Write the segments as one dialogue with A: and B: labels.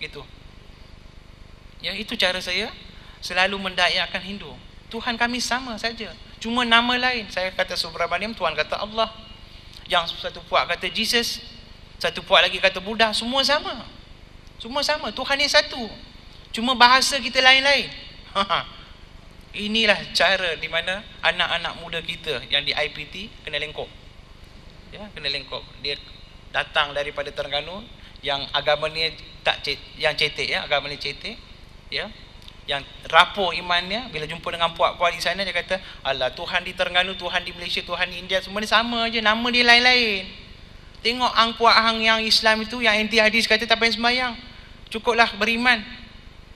A: Gitu. Ya, itu cara saya selalu mendakyakan Hindu. Tuhan kami sama saja, cuma nama lain. Saya kata Subramaniam, Tuhan kata Allah. Yang satu puak kata Jesus, satu puak lagi kata Buddha. Semua sama. Semua sama, Tuhan yang satu, cuma bahasa kita lain-lain. Inilah cara di mana anak-anak muda kita yang di IPT kena lengkop. Ya, kena lengkop. Dia datang daripada Terengganu yang agama ni yang cetek, ya, agama ni cetek, ya. Yang rapuh imannya, bila jumpa dengan puak-puak di sana dia kata, alah, Tuhan di Terengganu, Tuhan di Malaysia, Tuhan di India, semua ni sama aje, nama dia lain-lain. Tengok hang puak hang yang Islam itu, yang anti hadis kata tak payah sembahyang, cukuplah beriman,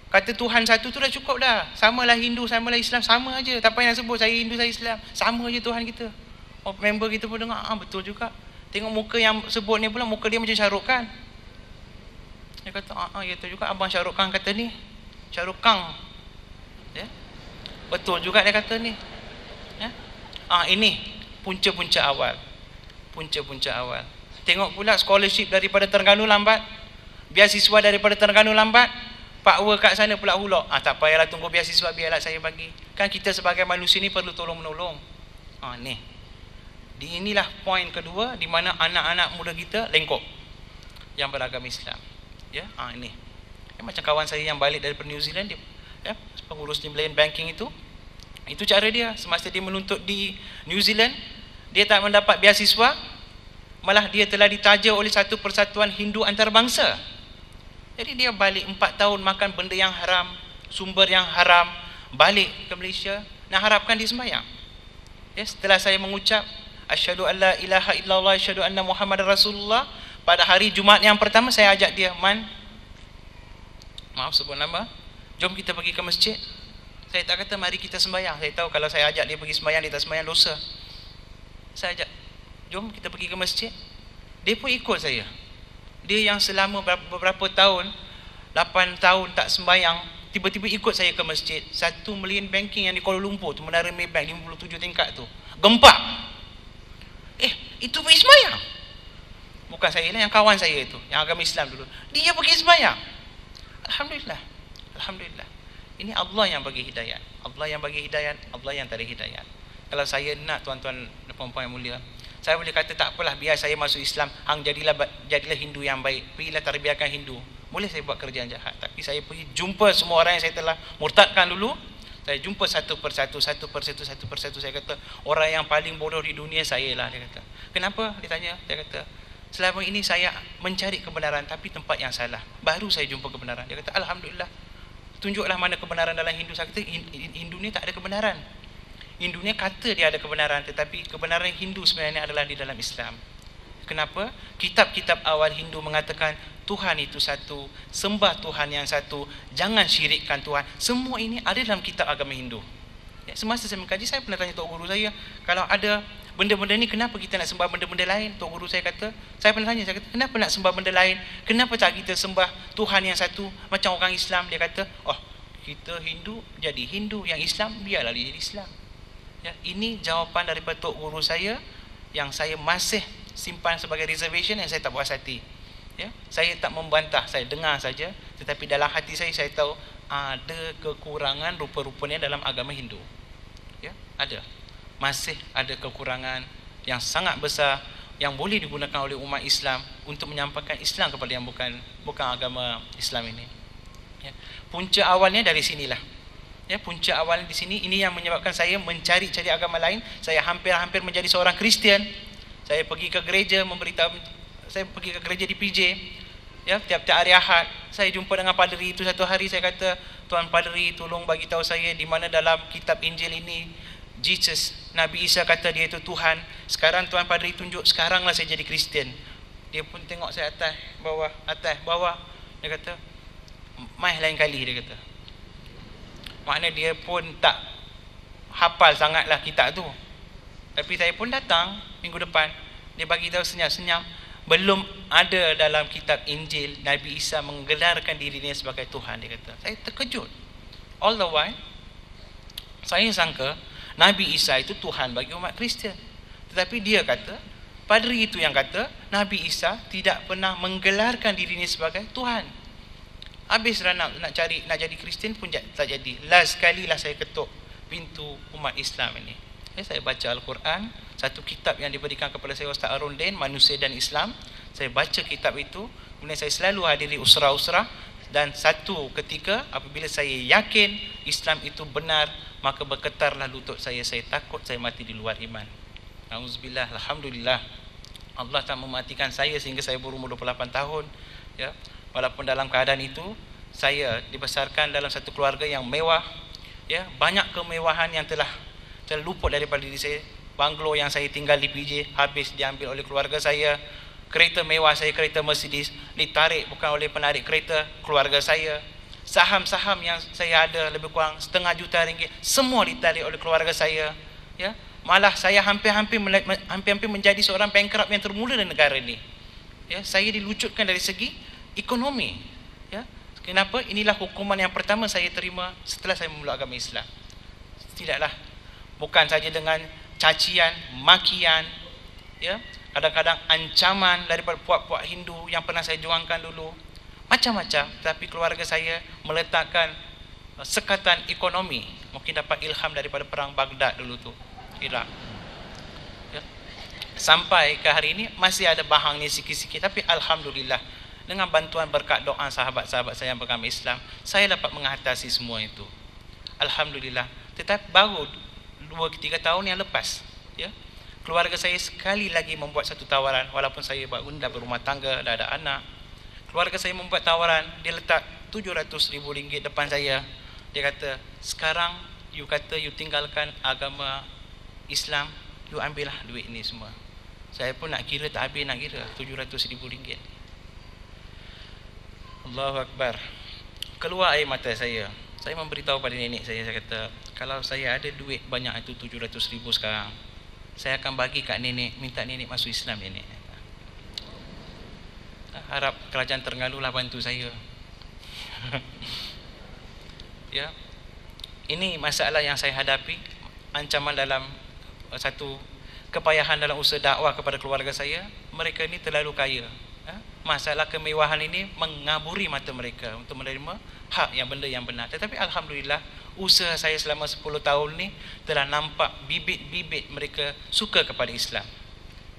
A: kata Tuhan satu tu dah cukup dah. Samalah Hindu, samalah Islam, sama aje, tak payah nak sebut saya Hindu, saya Islam, sama aje Tuhan kita. Oh, member kita pun dengar, betul juga. Tengok muka yang sebut ni pula, muka dia macam Syahrukh Khan. Dia kata, ya betul juga, abang Syahrukh Khan kata ni, Syahrukh Khan, ya, betul juga dia kata ni, ya. Ini punca-punca awal, punca-punca awal. Tengok pula scholarship daripada Terengganu lambat, beasiswa daripada Terengganu lambat, pakwa kat sana pula hulak. Tak payahlah tunggu beasiswa, biarlah saya bagi. Kan kita sebagai manusia ni perlu tolong-menolong. Inilah poin kedua di mana anak-anak muda kita lengkop yang beragama Islam. Ya, ini. Macam kawan saya yang balik daripada New Zealand, dia, ya, pengurus di Malayan Banking itu cara dia. Semasa dia menuntut di New Zealand, dia tak mendapat beasiswa, malah dia telah ditaja oleh satu persatuan Hindu antarabangsa. Jadi dia balik 4 tahun makan benda yang haram, sumber yang haram, balik ke Malaysia, nak harapkan dia sembahyang. Ya, setelah saya mengucap asyhadu alla ilaha illallah asyhadu anna muhammadar rasulullah, pada hari Jumaat yang pertama saya ajak dia, maaf sebut nama, jom kita pergi ke masjid. Saya tak kata mari kita sembahyang. Saya tahu kalau saya ajak dia pergi sembahyang, dia tak sembahyang, dosa. Saya ajak, jom kita pergi ke masjid. Dia pun ikut saya. Dia yang selama beberapa tahun, 8 tahun tak sembahyang, tiba-tiba ikut saya ke masjid. Satu Malayan Banking yang di Kuala Lumpur tu, Menara Maybank 57 tingkat tu, gempak. Itu pergi sembahyang. Bukan saya lah, yang kawan saya itu, yang agama Islam dulu, dia pergi sembahyang. Alhamdulillah. Alhamdulillah. Ini Allah yang bagi hidayat. Allah yang bagi hidayat, Allah yang tak ada hidayat. Kalau saya nak, tuan-tuan dan puan-puan yang mulia, saya boleh kata tak apalah, biar saya masuk Islam, hang jadilah Hindu yang baik, pergilah terbiarkan Hindu. Boleh saya buat kerjaan jahat, tapi saya pergi jumpa semua orang yang saya telah murtadkan dulu. Saya jumpa satu persatu. Saya kata, orang yang paling bodoh di dunia saya lah, dia kata. Kenapa? Dia tanya. Saya kata, selama ini saya mencari kebenaran tapi tempat yang salah, baru saya jumpa kebenaran. Dia kata, alhamdulillah, tunjuklah mana kebenaran dalam Hindu. Saya kata, Hindu ni tak ada kebenaran. Hindu ni kata dia ada kebenaran, tetapi kebenaran Hindu sebenarnya adalah di dalam Islam. Kenapa? Kitab-kitab awal Hindu mengatakan Tuhan itu satu, sembah Tuhan yang satu, jangan syirikkan Tuhan. Semua ini ada dalam kitab agama Hindu. Ya, semasa saya mengkaji, saya pernah tanya tok guru saya, kalau ada benda-benda ni, kenapa kita nak sembah benda-benda lain? Tok guru saya kata, saya pernah tanya, saya kata, kenapa nak sembah benda lain? Kenapa tak kita sembah Tuhan yang satu macam orang Islam? Dia kata, kita Hindu jadi Hindu, yang Islam biarlah dia jadi Islam. Ya, ini jawapan daripada tok guru saya yang saya masih simpan sebagai reservation, yang saya tak puas hati. Ya, saya tak membantah, saya dengar saja, tetapi dalam hati saya tahu ada kekurangan rupa-rupanya dalam agama Hindu. Ya, ada. Masih ada kekurangan yang sangat besar yang boleh digunakan oleh umat Islam untuk menyampaikan Islam kepada yang bukan agama Islam ini. Ya, punca awalnya dari sinilah. Ya, punca awalnya di sini. Ini yang menyebabkan saya mencari-cari agama lain. Saya hampir-hampir menjadi seorang Kristian. Saya pergi ke gereja saya pergi ke gereja di PJ. Ya, tiap-tiap hari Ahad saya jumpa dengan paderi itu. Satu hari saya kata, Tuan Paderi, tolong bagi tahu saya di mana dalam kitab Injil ini Jesus, Nabi Isa kata dia itu Tuhan. Sekarang Tuan Paderi tunjuk, sekaranglah saya jadi Kristian. Dia pun tengok saya atas bawah. Dia kata, mai lain kali, dia kata. Maknanya dia pun tak hafal sangatlah kitab tu. Tapi saya pun datang minggu depan, dia bagi tahu senyap-senyap, belum ada dalam kitab Injil Nabi Isa menggelarkan dirinya sebagai Tuhan, dia kata. Saya terkejut. All the while saya sangka Nabi Isa itu Tuhan bagi umat Kristian. Tetapi dia kata, paderi itu yang kata Nabi Isa tidak pernah menggelarkan dirinya sebagai Tuhan. Habis dah nak jadi Kristian pun tak jadi. Last sekali lah saya ketuk pintu umat Islam ini. Saya baca Al-Quran, satu kitab yang diberikan kepada saya Ustaz Arundin, Manusia dan Islam. Saya baca kitab itu, kemudian saya selalu hadiri usrah-usrah, dan satu ketika apabila saya yakin Islam itu benar, maka bergetarlah lutut saya takut saya mati di luar iman. Auzubillah, alhamdulillah. Allah tak mematikan saya sehingga saya berumur 28 tahun, ya. Walaupun dalam keadaan itu saya dibesarkan dalam satu keluarga yang mewah, ya, banyak kemewahan yang telah luput daripada diri saya. Banglo yang saya tinggal di PJ habis diambil oleh keluarga saya. Kereta mewah saya, kereta Mercedes, ditarik bukan oleh penarik kereta, keluarga saya. Saham-saham yang saya ada lebih kurang RM500,000, semua ditarik oleh keluarga saya, ya. Malah saya hampir-hampir menjadi seorang bankrupt yang termula di negara ini, ya. Saya dilucutkan dari segi ekonomi, ya. Kenapa? Inilah hukuman yang pertama saya terima setelah saya memeluk agama Islam. Tidaklah, bukan saja dengan cacian, makian, ya, kadang-kadang ancaman daripada puak-puak Hindu yang pernah saya juangkan dulu, macam-macam. Tapi keluarga saya meletakkan sekatan ekonomi, mungkin dapat ilham daripada perang Baghdad dulu tu, Iraq, ya. Sampai ke hari ini masih ada bahang ni sikit-sikit, tapi alhamdulillah dengan bantuan berkat doa sahabat-sahabat saya yang beragama Islam, saya dapat mengatasi semua itu, alhamdulillah. Tetapi baru 2-3 tahun yang lepas, ya, keluarga saya sekali lagi membuat satu tawaran. Walaupun saya dah berumah tangga, dah ada anak, keluarga saya membuat tawaran. Dia letak RM700,000 depan saya. Dia kata, sekarang you tinggalkan agama Islam, you ambillah duit ni semua. Saya pun nak kira tak habis nak kira RM700,000. Allahu Akbar. Keluar air mata saya. Saya memberitahu pada nenek saya kata, kalau saya ada duit banyak itu RM700,000 sekarang, saya akan bagi kat nenek, minta nenek masuk Islam, nenek. Harap kerajaan Terengganu lah bantu saya. Ya. Ini masalah yang saya hadapi, ancaman dalam satu kepayahan dalam usaha dakwah kepada keluarga saya. Mereka ini terlalu kaya. Masalah kemewahan ini mengaburi mata mereka untuk menerima hak yang benda yang benar. Tetapi alhamdulillah, usaha saya selama 10 tahun ni telah nampak bibit-bibit mereka suka kepada Islam,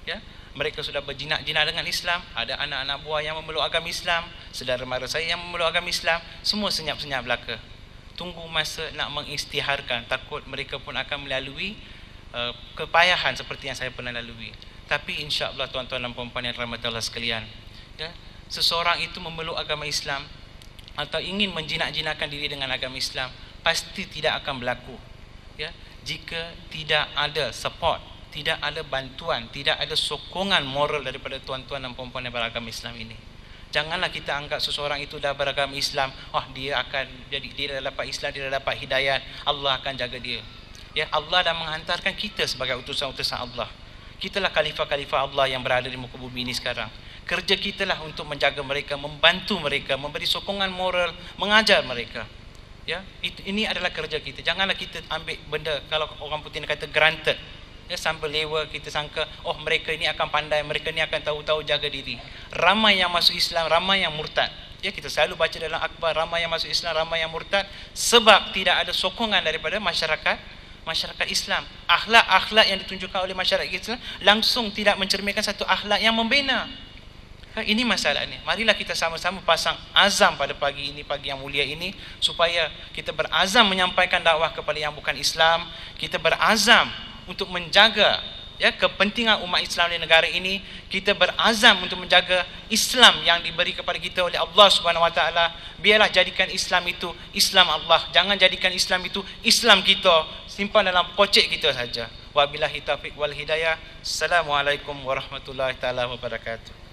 A: ya. Mereka sudah berjinak-jinak dengan Islam. Ada anak-anak buah yang memeluk agama Islam, saudara mara saya yang memeluk agama Islam. Semua senyap-senyap belaka. Tunggu masa nak mengisytiharkan, takut mereka pun akan melalui kepayahan seperti yang saya pernah lalui. Tapi insya-Allah tuan-tuan dan puan-puan yang dirahmati Allah sekalian, ya, seseorang itu memeluk agama Islam atau ingin menjinak-jinakkan diri dengan agama Islam, pasti tidak akan berlaku, ya, jika tidak ada support, tidak ada bantuan, tidak ada sokongan moral daripada tuan-tuan dan puan-puan yang beragama Islam ini. Janganlah kita anggap seseorang itu dah beragama Islam, dia akan jadi, dia dah dapat Islam, dia dah dapat hidayat, Allah akan jaga dia. Ya, Allah dah menghantarkan kita sebagai utusan-utusan Allah. Kitalah khalifah-khalifah Allah yang berada di muka bumi ini sekarang. Kerja kita lah untuk menjaga mereka, membantu mereka, memberi sokongan moral, mengajar mereka. Ya, ini adalah kerja kita. Janganlah kita ambil benda, kalau orang putih kata granted, ya, sambil lewa kita sangka, mereka ini akan pandai, mereka ini akan tahu-tahu jaga diri. Ramai yang masuk Islam, ramai yang murtad. Ya, kita selalu baca dalam akhbar, ramai yang masuk Islam, ramai yang murtad, sebab tidak ada sokongan daripada masyarakat Islam. Akhlak-akhlak yang ditunjukkan oleh masyarakat Islam langsung tidak mencerminkan satu akhlak yang membina. Ini masalah ni. Marilah kita sama-sama pasang azam pada pagi ini, pagi yang mulia ini, supaya kita berazam menyampaikan dakwah kepada yang bukan Islam. Kita berazam untuk menjaga, ya, kepentingan umat Islam di negara ini. Kita berazam untuk menjaga Islam yang diberi kepada kita oleh Allah Subhanahu Wa Taala. Biarlah jadikan Islam itu Islam Allah. Jangan jadikan Islam itu Islam kita, simpan dalam pocek kita saja. Wabillahi taufiq wal hidayah. Assalamualaikum warahmatullahi taala wabarakatuh.